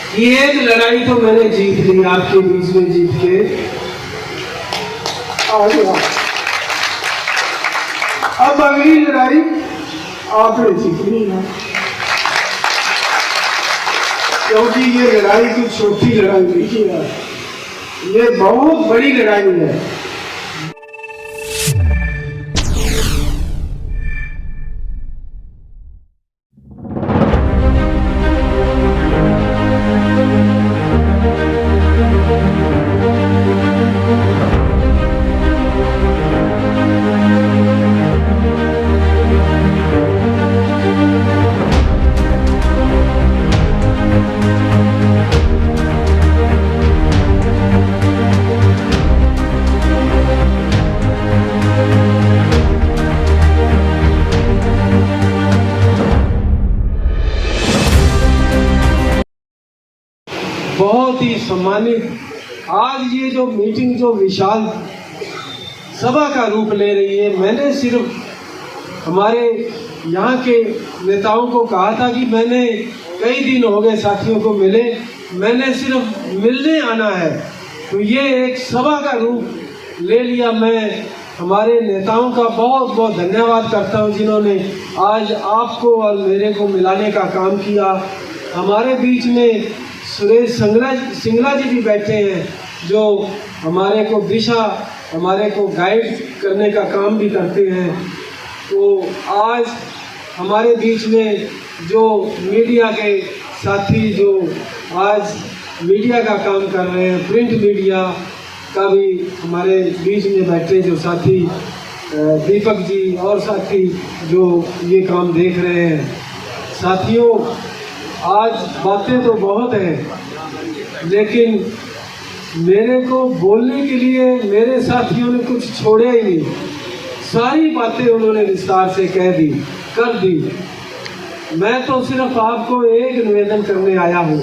ये एक लड़ाई तो मैंने जीत ली आपके बीच में, जीत के आ गया। अब अगली लड़ाई आपने जीतनी है, क्योंकि ये लड़ाई कोई छोटी लड़ाई नहीं है, ये बहुत बड़ी लड़ाई है। बहुत ही सम्मानित आज ये जो मीटिंग जो विशाल सभा का रूप ले रही है, मैंने सिर्फ हमारे यहाँ के नेताओं को कहा था कि मैंने कई दिन हो गए साथियों को मिले, मैंने सिर्फ मिलने आना है, तो ये एक सभा का रूप ले लिया। मैं हमारे नेताओं का बहुत बहुत धन्यवाद करता हूँ जिन्होंने आज आपको और मेरे को मिलाने का काम किया। हमारे बीच में सुरेश सिंगला जी भी बैठे हैं जो हमारे को दिशा, हमारे को गाइड करने का काम भी करते हैं। तो आज हमारे बीच में जो मीडिया के साथी जो आज मीडिया का काम कर रहे हैं, प्रिंट मीडिया का भी हमारे बीच में बैठे जो साथी दीपक जी और साथी जो ये काम देख रहे हैं। साथियों, आज बातें तो बहुत हैं, लेकिन मेरे को बोलने के लिए मेरे साथियों ने कुछ छोड़ा ही नहीं, सारी बातें उन्होंने विस्तार से कह दी, कर दी। मैं तो सिर्फ आपको एक निवेदन करने आया हूँ,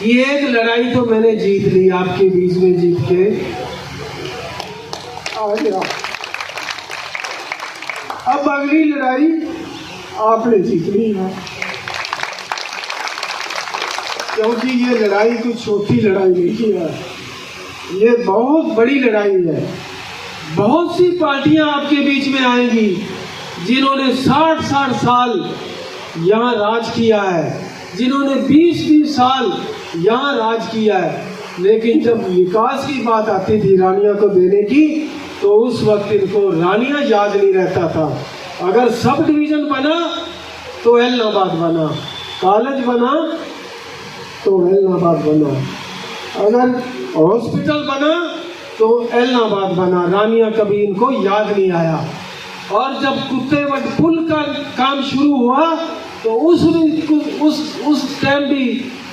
ये एक लड़ाई तो मैंने जीत ली आपके बीच में, जीत के आ गया। अब अगली लड़ाई आपने जीतनी है, क्योंकि ये लड़ाई कोई छोटी लड़ाई नहीं है, ये बहुत बड़ी लड़ाई है। बहुत सी पार्टियां आपके बीच में आएंगी जिन्होंने 60-60 साल यहाँ राज किया है, जिन्होंने 20-20 साल यहाँ राज किया है, लेकिन जब विकास की बात आती थी रानियां को देने की, तो उस वक्त इनको रानियां याद नहीं रहता था। अगर सब डिवीजन बना तो एलनाबाद बना, कॉलेज बना तो एलनाबाद बना, अगर हॉस्पिटल बना तो एलनाबाद बना, रानियां कभी इनको याद नहीं आया। और जब कुत्तेवट पुल का काम शुरू हुआ तो उस टाइम भी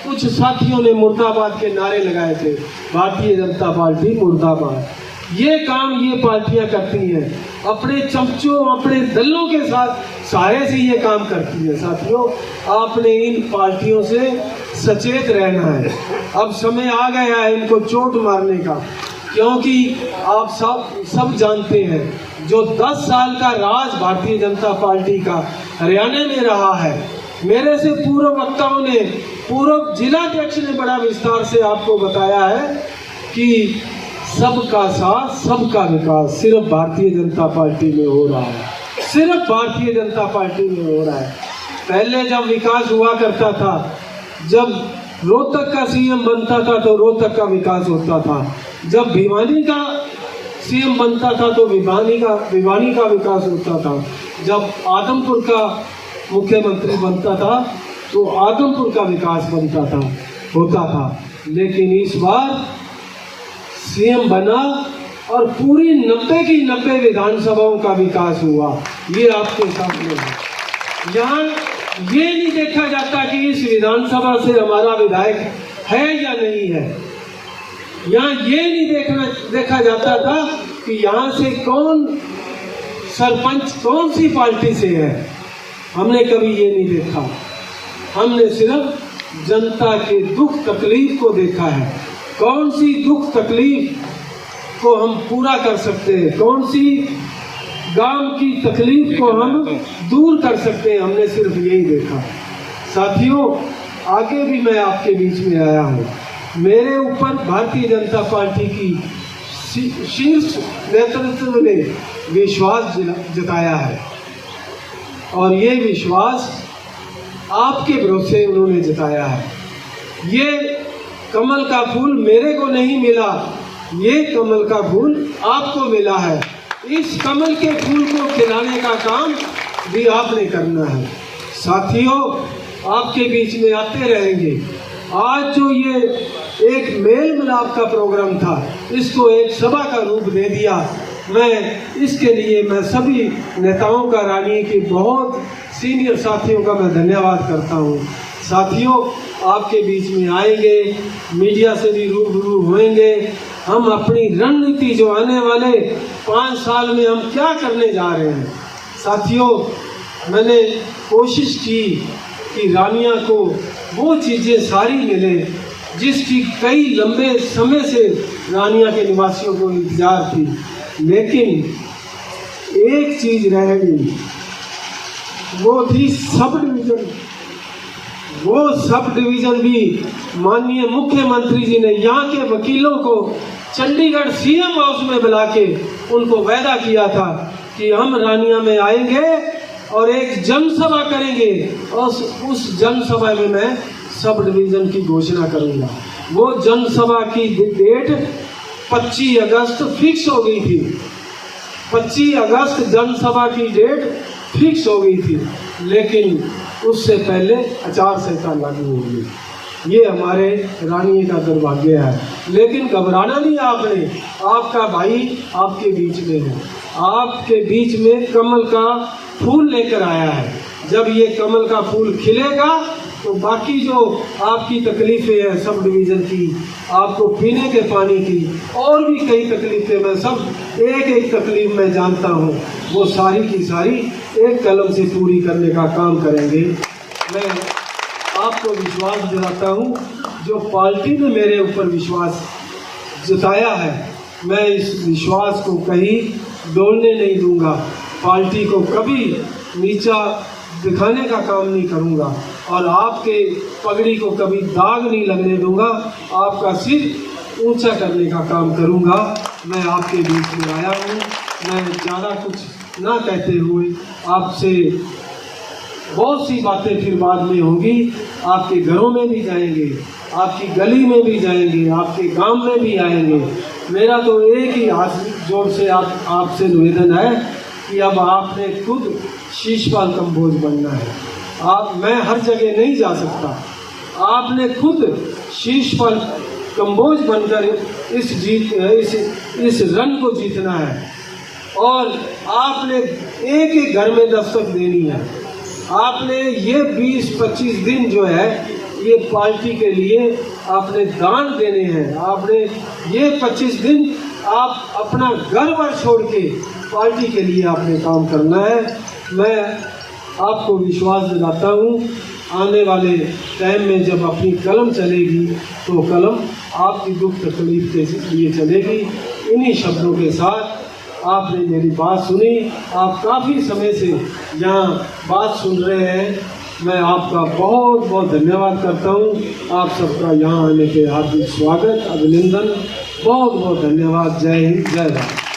कुछ साथियों ने मुर्दाबाद के नारे लगाए थे, भारतीय जनता पार्टी मुर्दाबाद। ये काम ये पार्टियां करती हैं, अपने चमचों अपने दलों के साथ सहारे से ये काम करती है। साथियों, आपने इन पार्टियों से सचेत रहना है। अब समय आ गया है इनको चोट मारने का, क्योंकि आप सब जानते हैं जो 10 साल का राज भारतीय जनता पार्टी का हरियाणा में रहा है। मेरे से पूर्व वक्ताओं ने, पूर्व जिलाध्यक्ष ने बड़ा विस्तार से आपको बताया है कि सबका साथ सबका विकास सिर्फ भारतीय जनता पार्टी में हो रहा है, सिर्फ भारतीय जनता पार्टी में हो रहा है। पहले जब विकास हुआ करता था, जब रोहतक का सीएम बनता था तो रोहतक का विकास होता था, जब भिवानी का सीएम बनता था तो भिवानी का विकास होता था, जब आदमपुर का मुख्यमंत्री बनता था तो आदमपुर का विकास होता था। लेकिन इस बार सीएम बना और पूरी 90 की 90 विधानसभाओं का विकास हुआ, ये आपके सामने है। यहाँ ये नहीं देखा जाता कि इस विधानसभा से हमारा विधायक है या नहीं है, यहाँ ये नहीं देखा जाता था कि यहाँ से कौन सरपंच कौन सी पार्टी से है, हमने कभी ये नहीं देखा। हमने सिर्फ जनता के दुख तकलीफ को देखा है, कौन सी दुख तकलीफ को हम पूरा कर सकते हैं, कौन सी गांव की तकलीफ को हम दूर कर सकते हैं, हमने सिर्फ यही देखा। साथियों, आगे भी मैं आपके बीच में आया हूँ। मेरे ऊपर भारतीय जनता पार्टी की शीर्ष नेतृत्व ने विश्वास जताया है और ये विश्वास आपके भरोसे उन्होंने जताया है। ये कमल का फूल मेरे को नहीं मिला, ये कमल का फूल आपको मिला है। इस कमल के फूल को खिलाने का काम भी आपने करना है। साथियों, आपके बीच में आते रहेंगे। आज जो ये एक मेल मिलाप का प्रोग्राम था, इसको एक सभा का रूप दे दिया। मैं इसके लिए मैं सभी नेताओं का, रानी के बहुत सीनियर साथियों का मैं धन्यवाद करता हूँ। साथियों, आपके बीच में आएंगे, मीडिया से भी रूबरू होंगे। हम अपनी रणनीति जो आने वाले 5 साल में हम क्या करने जा रहे हैं। साथियों, मैंने कोशिश की कि रानिया को वो चीज़ें सारी मिले जिसकी कई लंबे समय से रानिया के निवासियों को इंतजार थी, लेकिन एक चीज़ रह गई, वो थी सब डिवीज़न। वो सब डिवीज़न भी माननीय मुख्यमंत्री जी ने यहाँ के वकीलों को चंडीगढ़ सीएम हाउस में बुला के उनको वायदा किया था कि हम रानिया में आएंगे और एक जनसभा करेंगे और उस जनसभा में मैं सब डिवीज़न की घोषणा करूंगा। वो जनसभा की डेट 25 अगस्त फिक्स हो गई थी। 25 अगस्त जनसभा की डेट फिक्स हो गई थी, लेकिन उससे पहले आचार संहिता लागू हो गई। ये हमारे रानी का दुर्भाग्य है, लेकिन घबराना नहीं आपने। आपका भाई आपके बीच में है, आपके बीच में कमल का फूल लेकर आया है। जब ये कमल का फूल खिलेगा तो बाकी जो आपकी तकलीफ़ें हैं सब डिवीज़न की, आपको पीने के पानी की और भी कई तकलीफ़ें, मैं सब एक एक तकलीफ़ मैं जानता हूँ, वो सारी की सारी एक कलम से पूरी करने का काम करेंगे। मैं आपको विश्वास दिलाता हूँ, जो पार्टी ने मेरे ऊपर विश्वास जताया है, मैं इस विश्वास को कहीं डोलने नहीं दूंगा। पार्टी को कभी नीचा दिखाने का काम नहीं करूंगा और आपके पगड़ी को कभी दाग नहीं लगने दूंगा। आपका सिर ऊंचा करने का काम करूंगा। मैं आपके बीच में आया हूँ। मैं ज़्यादा कुछ ना कहते हुए आपसे बहुत सी बातें फिर बाद में होंगी। आपके घरों में भी जाएंगे, आपकी गली में भी जाएंगे, आपके गांव में भी आएंगे। मेरा तो एक ही हाथ जोड़ से आपसे निवेदन है कि अब आपने खुद शीशपाल कंबोज बनना है। मैं हर जगह नहीं जा सकता, आपने खुद शीशपाल कंबोज बनकर इस रन को जीतना है और आपने एक एक घर में दस्तक देनी है। आपने ये 20-25 दिन जो है ये पार्टी के लिए आपने दान देने हैं। आपने ये 25 दिन आप अपना घर बार छोड़ के पार्टी के लिए आपने काम करना है। मैं आपको विश्वास दिलाता हूँ, आने वाले टाइम में जब अपनी कलम चलेगी तो कलम आपकी दुख तकलीफ के लिए चलेगी। इन्हीं शब्दों के साथ आपने मेरी बात सुनी, आप काफ़ी समय से यहाँ बात सुन रहे हैं। मैं आपका बहुत बहुत धन्यवाद करता हूँ। आप सबका यहाँ आने के हार्दिक स्वागत, अभिनंदन, बहुत बहुत धन्यवाद। जय हिंद, जय भारत।